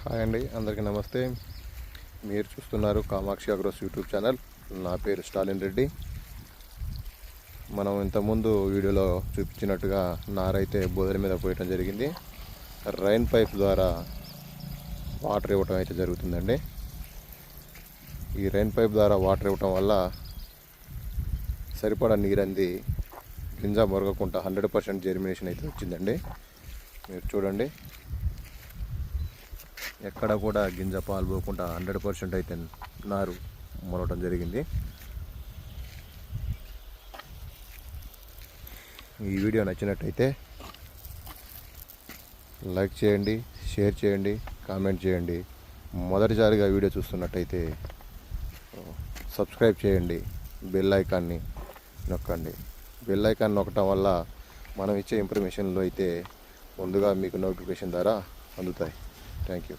Hi అండి, అందరికీ నమస్తే. మీరు చూస్తున్నారు కామాక్షి అగ్రోస్ యూట్యూబ్ ఛానల్. నా పేరు స్టాలిన్ రెడ్డి. మనం ఇంతకుముందు వీడియోలో చూపించినట్టుగా నారైతే బోదెల మీద పోయటం జరిగింది. రైన్ పైప్ ద్వారా వాటర్ ఇవ్వటం అయితే జరుగుతుందండి. ఈ రైన్ పైప్ ద్వారా వాటర్ ఇవ్వటం వల్ల సరిపడా నీరంది గింజ మొరగకుండా 100% జెర్మినేషన్ అయితే వచ్చిందండి. మీరు చూడండి, ఎక్కడ కూడా గింజ పాలు పోకుండా 100% అయితే నారు మొలవటం జరిగింది. ఈ వీడియో నచ్చినట్టయితే లైక్ చేయండి, షేర్ చేయండి, కామెంట్ చేయండి. మొదటిసారిగా వీడియో చూస్తున్నట్టయితే సబ్స్క్రైబ్ చేయండి, బెల్ ఐకాన్ని నొక్కండి. బెల్ ఐకాన్ నొక్కటం వల్ల మనం ఇచ్చే ఇన్ఫర్మేషన్లు అయితే ముందుగా మీకు నోటిఫికేషన్ ద్వారా అందుతాయి. Thank you.